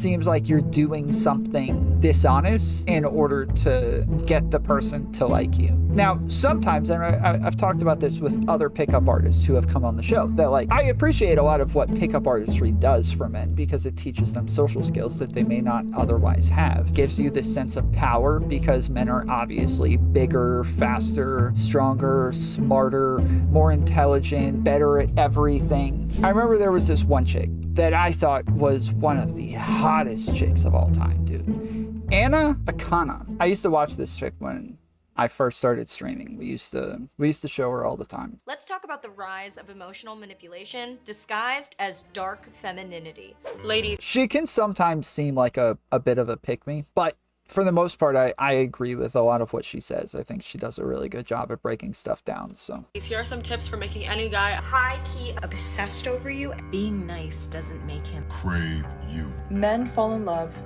seems like you're doing something dishonest in order to get the person to like you. Now, sometimes, and I've talked about this with other pickup artists who have come on the show, that like, I appreciate a lot of what pickup artistry does for men because it teaches them social skills that they may not otherwise have. Gives you this sense of power because men are obviously bigger, faster, stronger, smarter, more intelligent, better at everything. I remember there was this one chick that I thought was one of the hottest chicks of all time, dude. Akana. I used to watch this chick when I first started streaming. We used to show her all the time. Let's talk about the rise of emotional manipulation disguised as dark femininity. Ladies. She can sometimes seem like a bit of a pick-me, but for the most part, I agree with a lot of what she says. I think she does a really good job at breaking stuff down, so. Here are some tips for making any guy high-key obsessed over you. Being nice doesn't make him crave you. Men fall in love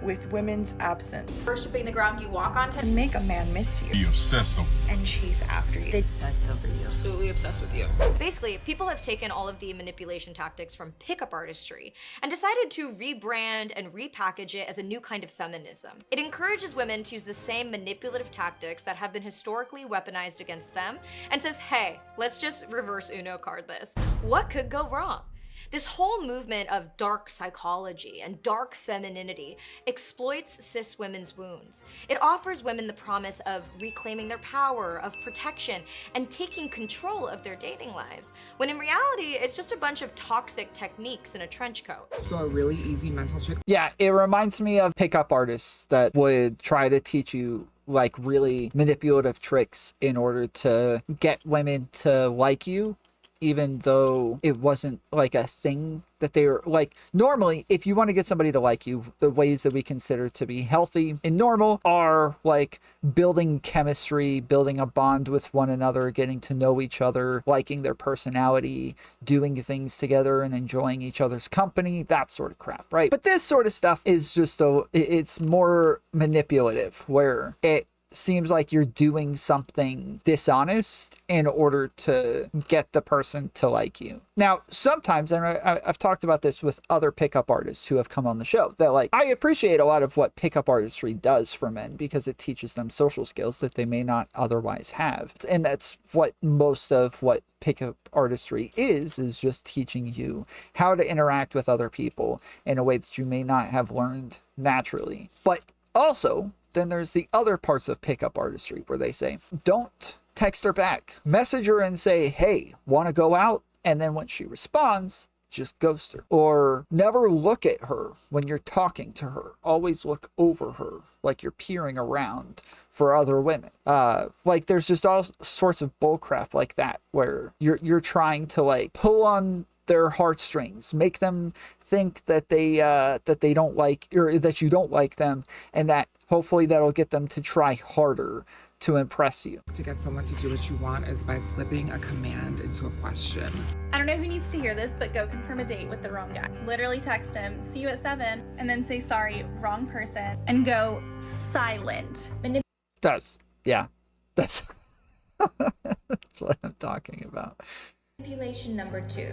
with women's absence. Worshipping the ground you walk on to make a man miss you. Be obsessed over you. And chase after you. They obsess over you. Absolutely obsessed with you. Basically, people have taken all of the manipulation tactics from pickup artistry and decided to rebrand and repackage it as a new kind of feminism. It encourages women to use the same manipulative tactics that have been historically weaponized against them and says, hey, let's just reverse Uno card this. What could go wrong? This whole movement of dark psychology and dark femininity exploits cis women's wounds. It offers women the promise of reclaiming their power, of protection, and taking control of their dating lives, when in reality, it's just a bunch of toxic techniques in a trench coat. So a really easy mental trick. Yeah, it reminds me of pickup artists that would try to teach you like really manipulative tricks in order to get women to like you, even though it wasn't like a thing that they were like. Normally, if you want to get somebody to like you, the ways that we consider to be healthy and normal are like building chemistry, building a bond with one another, getting to know each other, liking their personality, doing things together and enjoying each other's company, that sort of crap, right? But this sort of stuff is just it's more manipulative, where it seems like you're doing something dishonest in order to get the person to like you. Now, sometimes, and I've talked about this with other pickup artists who have come on the show, that like, I appreciate a lot of what pickup artistry does for men because it teaches them social skills that they may not otherwise have. And that's what most of what pickup artistry is just teaching you how to interact with other people in a way that you may not have learned naturally. But also, then there's the other parts of pickup artistry where they say, don't text her back. Message her and say, hey, want to go out? And then when she responds, just ghost her. Or never look at her when you're talking to her. Always look over her like you're peering around for other women. Like there's just all sorts of bullcrap like that where you're trying to like pull on their heartstrings, make them think that they don't like, or that you don't like them, and that hopefully that'll get them to try harder to impress you. To get someone to do what you want is by slipping a command into a question. I don't know who needs to hear this, but go confirm a date with the wrong guy. Literally text him, see you at 7, and then say, sorry, wrong person, and go silent. That's that's what I'm talking about. Manipulation number 2,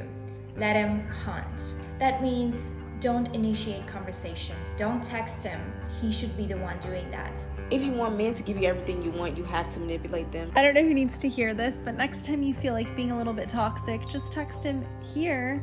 let him hunt. That means don't initiate conversations. Don't text him. He should be the one doing that. If you want men to give you everything you want, you have to manipulate them. I don't know who needs to hear this, but next time you feel like being a little bit toxic, just text him here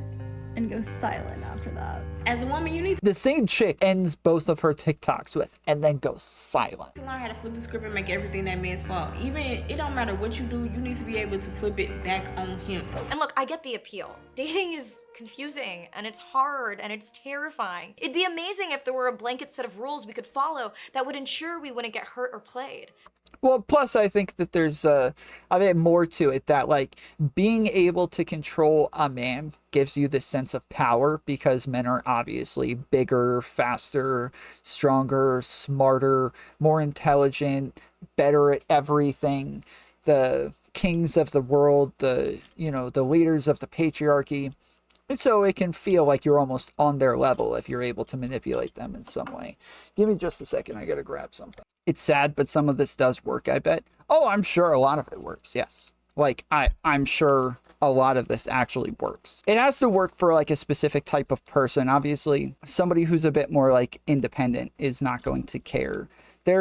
and go silent after that. As a woman, you need The same chick ends both of her TikToks with, and then goes silent. to learn how to flip the script and make everything that man's fault. Even, it don't matter what you do, you need to be able to flip it back on him. And look, I get the appeal. Dating is confusing, and it's hard, and it's terrifying. It'd be amazing if there were a blanket set of rules we could follow that would ensure we wouldn't get hurt or played. Well, plus I think that there's a bit more to it, that like being able to control a man gives you this sense of power because men are obviously bigger, faster, stronger, smarter, more intelligent, better at everything. The kings of the world, the leaders of the patriarchy. And so it can feel like you're almost on their level if you're able to manipulate them in some way. Give me just a second. I got to grab something. It's sad, but some of this does work, I bet. Oh, I'm sure a lot of it works. Yes. Like I'm sure a lot of this actually works. It has to work for like a specific type of person. Obviously, somebody who's a bit more like independent is not going to care. I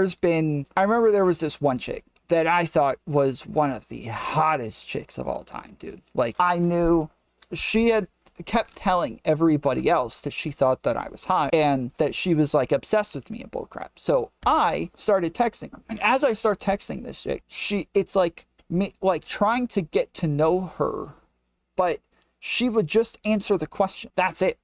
remember there was this one chick that I thought was one of the hottest chicks of all time, dude. Like, I knew she had kept telling everybody else that she thought that I was hot and that she was like obsessed with me and bullcrap. So I started texting her. And as I start texting this chick, it's like me like trying to get to know her, but she would just answer the question. That's it.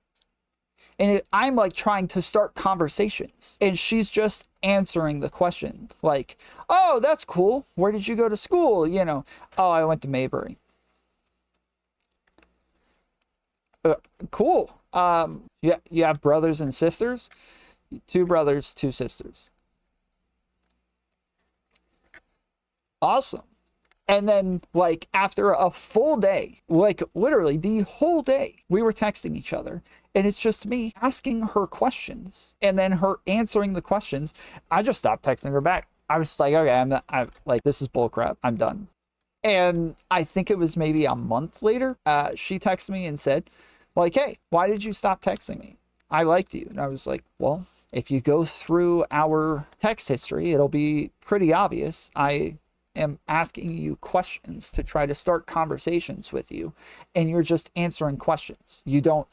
And I'm like trying to start conversations and she's just answering the question. Like, oh, that's cool. Where did you go to school? You know, oh, I went to Maybury. Cool. Yeah, you have brothers and sisters? 2 brothers, 2 sisters. Awesome. And then, like, after a full day, like, literally the whole day, we were texting each other. And it's just me asking her questions and then her answering the questions. I just stopped texting her back. I was just like, okay, I'm like, this is bullcrap. I'm done. And I think it was maybe a month later, she texted me and said, like, hey, why did you stop texting me? I liked you. And I was like, well, if you go through our text history, it'll be pretty obvious. I am asking you questions to try to start conversations with you, and you're just answering questions. You don't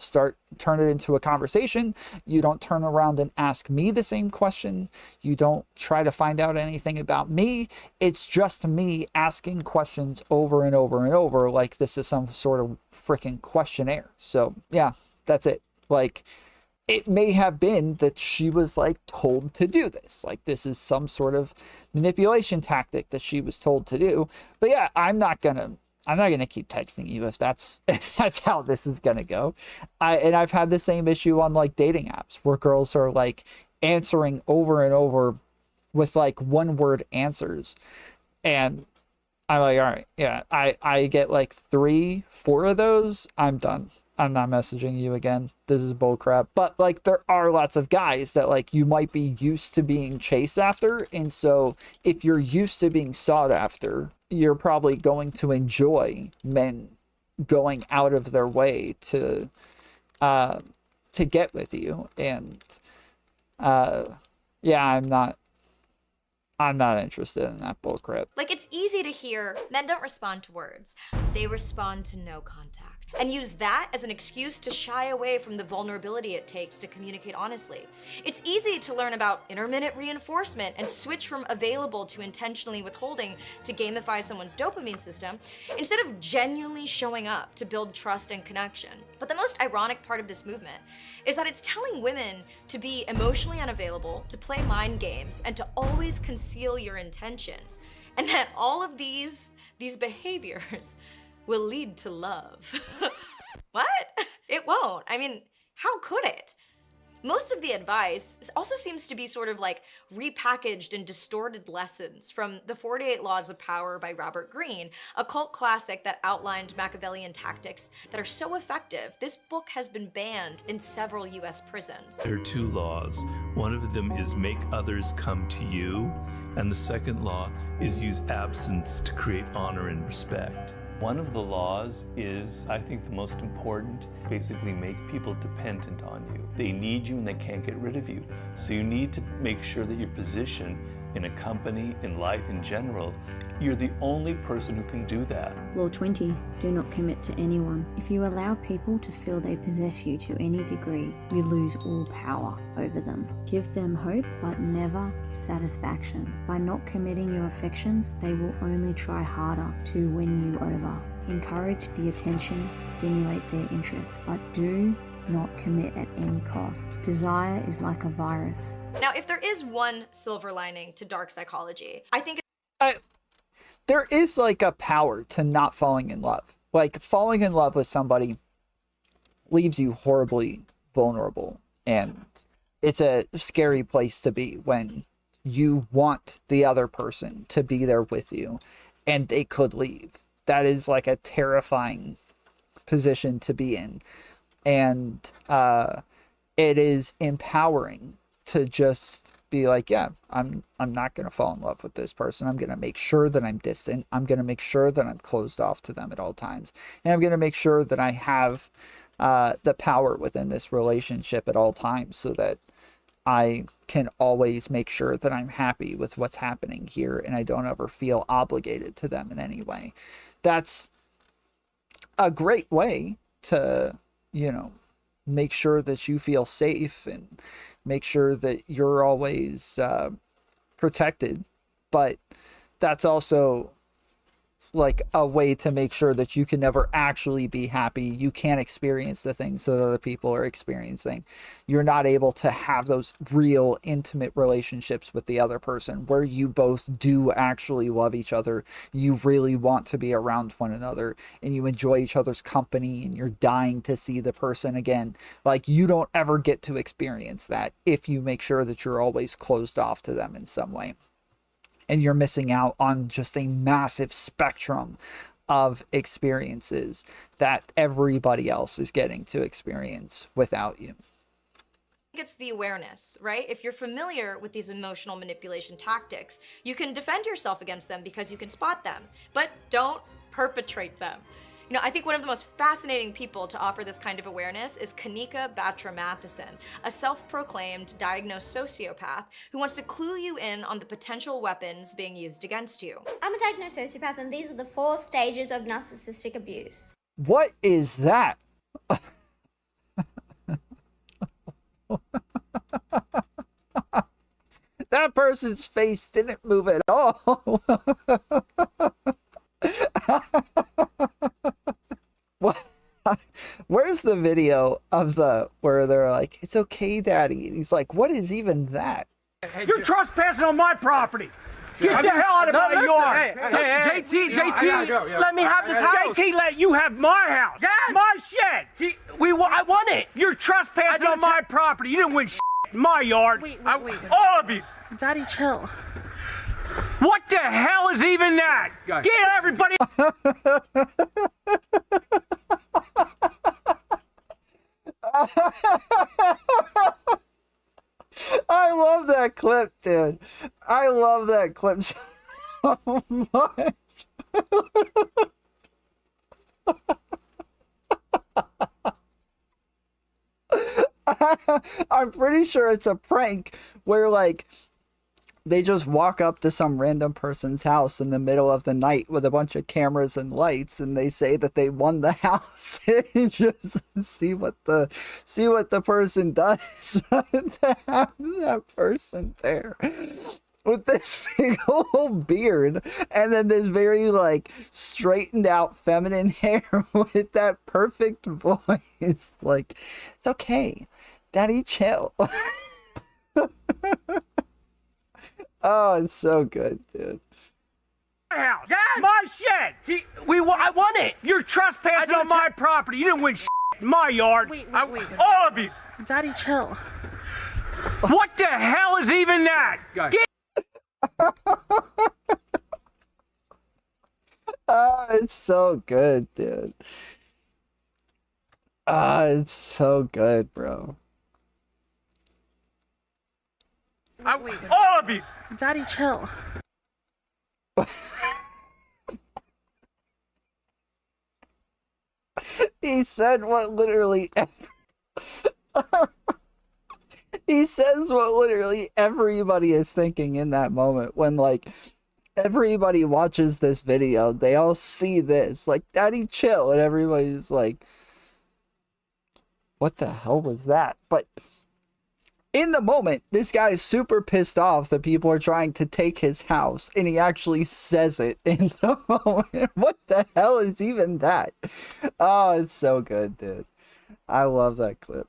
turn it into a conversation. You don't turn around and ask me the same question. You don't try to find out anything about me. It's just me asking questions over and over and over, like this is some sort of freaking questionnaire. So yeah, that's it. Like, it may have been that she was like told to do this. Like, this is some sort of manipulation tactic that she was told to do. But yeah, I'm not gonna keep texting you if that's how this is gonna go. I've had the same issue on like dating apps where girls are like answering over and over with like 1-word answers. And I'm like, all right, yeah, I get like 3, 4 of those, I'm done. I'm not messaging you again. This is bullcrap. But like, there are lots of guys that like you might be used to being chased after. And so if you're used to being sought after, you're probably going to enjoy men going out of their way to get with you. And yeah, I'm not interested in that bullcrap. Like, it's easy to hear men don't respond to words. They respond to no contact. And use that as an excuse to shy away from the vulnerability it takes to communicate honestly. It's easy to learn about intermittent reinforcement and switch from available to intentionally withholding to gamify someone's dopamine system instead of genuinely showing up to build trust and connection. But the most ironic part of this movement is that it's telling women to be emotionally unavailable, to play mind games, and to always conceal your intentions. And that all of these behaviors will lead to love. What? It won't. I mean, how could it? Most of the advice also seems to be sort of like repackaged and distorted lessons from The 48 Laws of Power by Robert Greene, a cult classic that outlined Machiavellian tactics that are so effective, this book has been banned in several US prisons. There are 2 laws. One of them is make others come to you, and the second law is use absence to create honor and respect. One of the laws is, I think, the most important, basically make people dependent on you. They need you and they can't get rid of you. So you need to make sure that your position in a company, in life in general, you're the only person who can do that. Law 20, do not commit to anyone. If you allow people to feel they possess you to any degree, you lose all power over them. Give them hope, but never satisfaction. By not committing your affections, they will only try harder to win you over. Encourage the attention, stimulate their interest, but do not commit at any cost. Desire is like a virus. Now, if there is one silver lining to dark psychology, I think there is like a power to not falling in love. Like, falling in love with somebody leaves you horribly vulnerable, and it's a scary place to be when you want the other person to be there with you and they could leave. That is like a terrifying position to be in. And it is empowering to just be like, yeah, I'm not going to fall in love with this person. I'm going to make sure that I'm distant. I'm going to make sure that I'm closed off to them at all times. And I'm going to make sure that I have the power within this relationship at all times, so that I can always make sure that I'm happy with what's happening here and I don't ever feel obligated to them in any way. That's a great way to, you know, make sure that you feel safe and make sure that you're always protected. But that's also like a way to make sure that you can never actually be happy. You can't experience the things that other people are experiencing. You're not able to have those real intimate relationships with the other person where you both do actually love each other. You really want to be around one another and you enjoy each other's company and you're dying to see the person again. Like, you don't ever get to experience that if you make sure that you're always closed off to them in some way. And you're missing out on just a massive spectrum of experiences that everybody else is getting to experience without you. It's the awareness, right? If you're familiar with these emotional manipulation tactics, you can defend yourself against them because you can spot them, but don't perpetrate them. You know, I think one of the most fascinating people to offer this kind of awareness is Kanika Batra Matheson, a self-proclaimed diagnosed sociopath who wants to clue you in on the potential weapons being used against you. I'm a diagnosed sociopath, and these are the 4 stages of narcissistic abuse. What is that? That person's face didn't move at all. What? Where's the video of where they're like, "It's okay, Daddy," and he's like, "What is even that?" You're trespassing on my property. Get the hell out of my yard. Hey, JT, let me have this house. JT let you have my house. Yes. My shed. I want it. You're trespassing on my property. You didn't win shit in my yard. Wait. All of you. Daddy, chill. What the hell is even that? Get everybody. I love that clip, dude. I love that clip so much. I'm pretty sure it's a prank where, like, they just walk up to some random person's house in the middle of the night with a bunch of cameras and lights, and they say that they won the house and just see what the person does. To have that person there with this big old beard and then this very, like, straightened out feminine hair with that perfect voice. Like, "It's okay, Daddy, chill." Oh, it's so good, dude. My house. Yes. My shed. I want it. You're trespassing on my property. You didn't win shit in my yard. Wait. All of you. Daddy, chill. What the hell is even that? Oh, it's so good, dude. It's so good, bro. All of you. Daddy, chill. He said what literally he says what literally everybody is thinking in that moment when, like, everybody watches this video. They all see this, like, "Daddy, chill," and everybody's like, "What the hell was that?" But in the moment, this guy is super pissed off that people are trying to take his house, and he actually says it in the moment. What the hell is even that? Oh, it's so good, dude. I love that clip.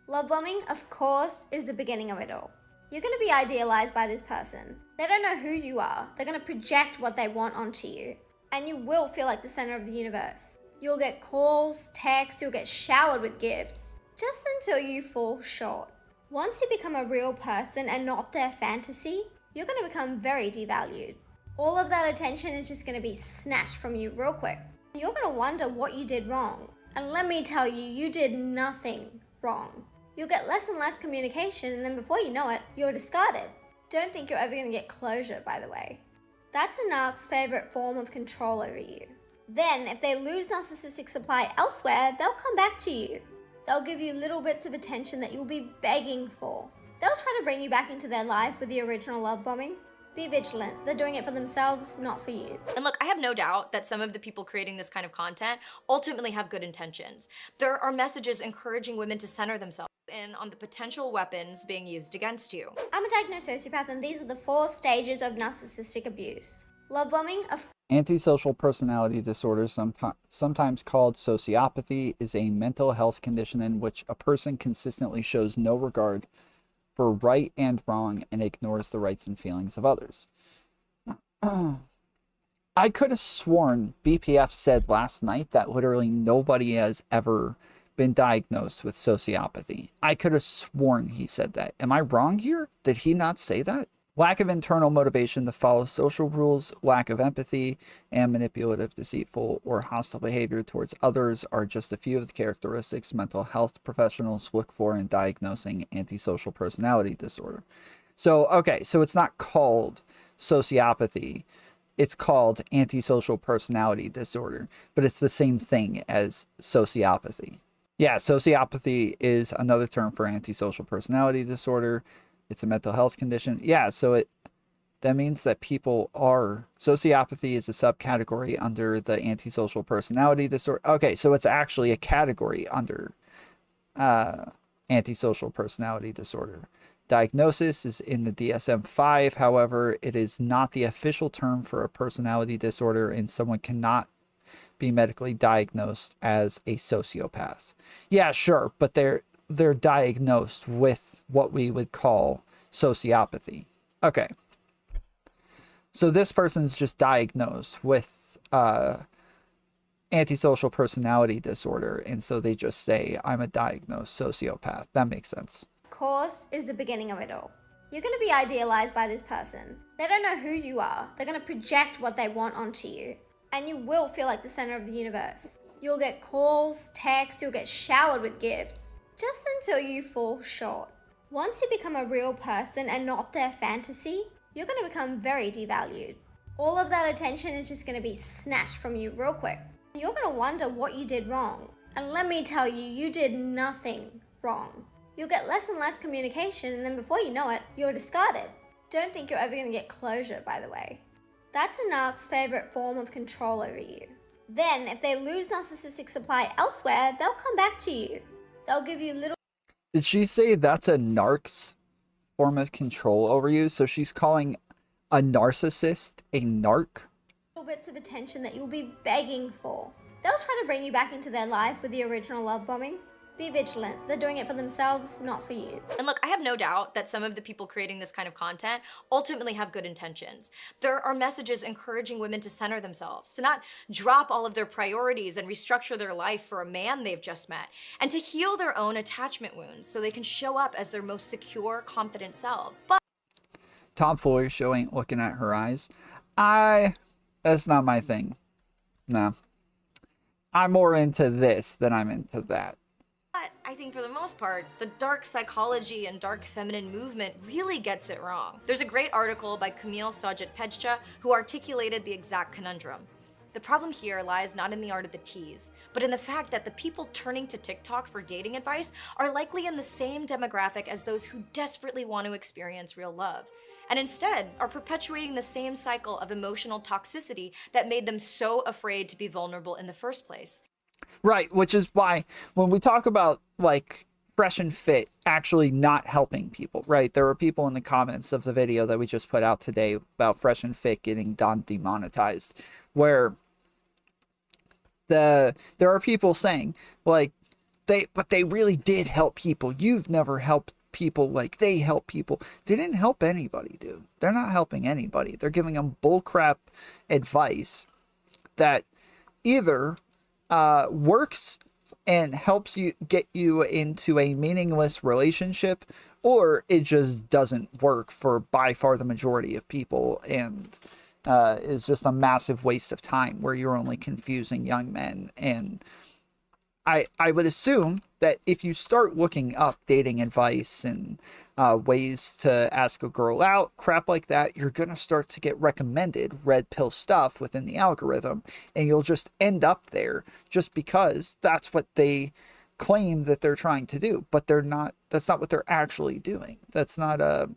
Love bombing, of course, is the beginning of it all. You're going to be idealized by this person. They don't know who you are. They're going to project what they want onto you. And you will feel like the center of the universe. You'll get calls, texts, you'll get showered with gifts. Just until you fall short. Once you become a real person and not their fantasy, you're going to become very devalued. All of that attention is just going to be snatched from you real quick. You're going to wonder what you did wrong. And let me tell you, you did nothing wrong. You'll get less and less communication, and then before you know it, you're discarded. Don't think you're ever going to get closure, by the way. That's a narc's favorite form of control over you. Then, if they lose narcissistic supply elsewhere, they'll come back to you. They'll give you little bits of attention that you'll be begging for. They'll try to bring you back into their life with the original love bombing. Be vigilant. They're doing it for themselves, not for you. And look, I have no doubt that some of the people creating this kind of content ultimately have good intentions. There are messages encouraging women to center themselves in on the potential weapons being used against you. I'm a diagnosed sociopath, and these are the 4 stages of narcissistic abuse. Love bombing, Antisocial personality disorder, sometimes called sociopathy, is a mental health condition in which a person consistently shows no regard for right and wrong and ignores the rights and feelings of others. I could have sworn BPF said last night that literally nobody has ever been diagnosed with sociopathy. I could have sworn he said that. Am I wrong here? Did he not say that? Lack of internal motivation to follow social rules, lack of empathy, and manipulative, deceitful, or hostile behavior towards others are just a few of the characteristics mental health professionals look for in diagnosing antisocial personality disorder. So, okay, so it's not called sociopathy. It's called antisocial personality disorder, but it's the same thing as sociopathy. Yeah, sociopathy is another term for antisocial personality disorder. It's a mental health condition. Yeah, so that means that people are... Sociopathy is a subcategory under the antisocial personality disorder. Okay, so it's actually a category under antisocial personality disorder. Diagnosis is in the DSM-5. However, it is not the official term for a personality disorder, and someone cannot be medically diagnosed as a sociopath. Yeah, sure, but they're diagnosed with what we would call sociopathy. Okay. So this person's just diagnosed with antisocial personality disorder, and so they just say, I'm a diagnosed sociopath. That makes sense. course, is the beginning of it all. You're going to be idealized by this person. They don't know who you are. They're going to project what they want onto you. And you will feel like the center of the universe. You'll get calls, texts, you'll get showered with gifts. Just until you fall short. Once you become a real person and not their fantasy, you're going to become very devalued. All of that attention is just going to be snatched from you real quick. You're going to wonder what you did wrong. And let me tell you, you did nothing wrong. You'll get less and less communication, and then before you know it, you're discarded. Don't think you're ever going to get closure, by the way. That's a narc's favorite form of control over you. Then, if they lose narcissistic supply elsewhere, they'll come back to you. They'll give you little... Did she say that's a narc's form of control over you? So she's calling a narcissist a narc? bits of attention that you'll be begging for. They'll try to bring you back into their life with the original love bombing. Be vigilant. They're doing it for themselves, not for you. And look, I have no doubt that some of the people creating this kind of content ultimately have good intentions. There are messages encouraging women to center themselves, to not drop all of their priorities and restructure their life for a man they've just met, and to heal their own attachment wounds so they can show up as their most secure, confident selves. But Tomfoolery show ain't looking at her eyes. That's not my thing. No. I'm more into this than I'm into that. I think for the most part, the dark psychology and dark feminine movement really gets it wrong. There's a great article by Camille Sajet-Pedja who articulated the exact conundrum. The problem here lies not in the art of the tease, but in the fact that the people turning to TikTok for dating advice are likely in the same demographic as those who desperately want to experience real love, and instead are perpetuating the same cycle of emotional toxicity that made them so afraid to be vulnerable in the first place. Right, which is why when we talk about like Fresh and Fit actually not helping people, right? There were people in the comments of the video that we just put out today about Fresh and Fit getting demonetized, where there are people saying like they really did help people. You've never helped people like they help people. They didn't help anybody, dude. They're not helping anybody. They're giving them bullcrap advice that either works and helps you get you into a meaningless relationship, or it just doesn't work for by far the majority of people and is just a massive waste of time where you're only confusing young men. And I would assume that if you start looking up dating advice and ways to ask a girl out, crap like that, you're going to start to get recommended red pill stuff within the algorithm, and you'll just end up there just because that's what they claim that they're trying to do, but that's not what they're actually doing. That's not a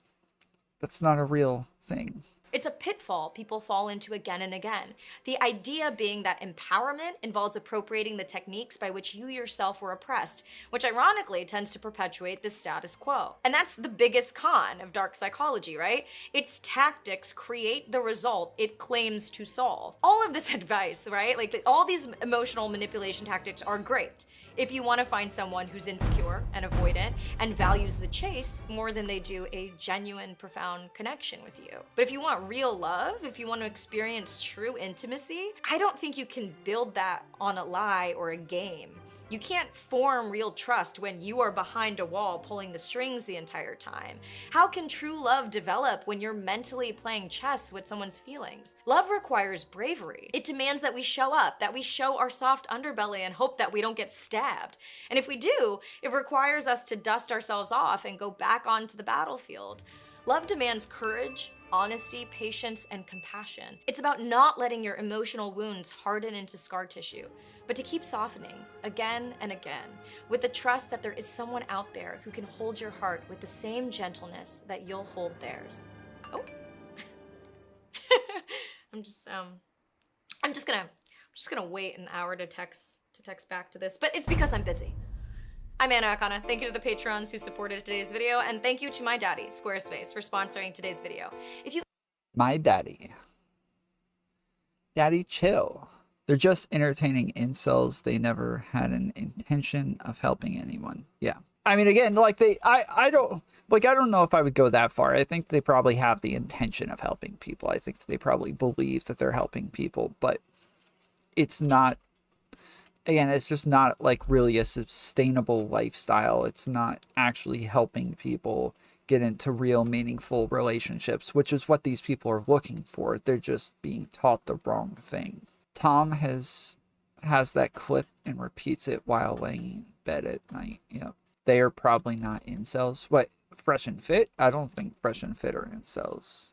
real thing. It's a pitfall people fall into again and again. The idea being that empowerment involves appropriating the techniques by which you yourself were oppressed, which ironically tends to perpetuate the status quo. And that's the biggest con of dark psychology, right? Its tactics create the result it claims to solve. All of this advice, right? Like all these emotional manipulation tactics are great if you want to find someone who's insecure and avoidant and values the chase more than they do a genuine, profound connection with you. But if you want real love, if you want to experience true intimacy, I don't think you can build that on a lie or a game. You can't form real trust when you are behind a wall pulling the strings the entire time. How can true love develop when you're mentally playing chess with someone's feelings? Love requires bravery. It demands that we show up, that we show our soft underbelly and hope that we don't get stabbed. And if we do, it requires us to dust ourselves off and go back onto the battlefield. Love demands courage, honesty, patience, and compassion. It's about not letting your emotional wounds harden into scar tissue, but to keep softening again and again with the trust that there is someone out there who can hold your heart with the same gentleness that you'll hold theirs. Oh. I'm just gonna wait an hour to text back to this, but it's because I'm busy. I'm Anna Akana. Thank you to the patrons who supported today's video, and thank you to my daddy, Squarespace, for sponsoring today's video. My daddy. Daddy chill. They're just entertaining incels. They never had an intention of helping anyone. Yeah. I mean, again, like I don't know if I would go that far. I think they probably have the intention of helping people. I think they probably believe that they're helping people, but it's not. Again, it's just not like really a sustainable lifestyle. It's not actually helping people get into real meaningful relationships, which is what these people are looking for. They're just being taught the wrong thing. Tom has that clip and repeats it while laying in bed at night. Yep. They are probably not incels. What, Fresh and Fit? I don't think Fresh and Fit are incels.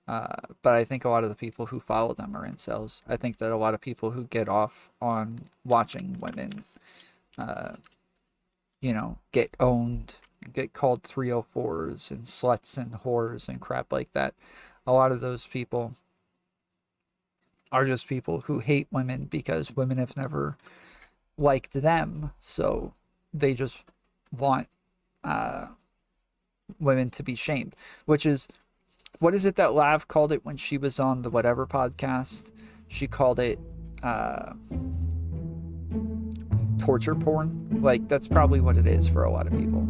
But I think a lot of the people who follow them are incels. I think that a lot of people who get off on watching women, get owned, get called 304s and sluts and whores and crap like that. A lot of those people are just people who hate women because women have never liked them. So they just want women to be shamed, which is, what is it that Lav called it when she was on the whatever podcast? She called it torture porn. Like, that's probably what it is for a lot of people.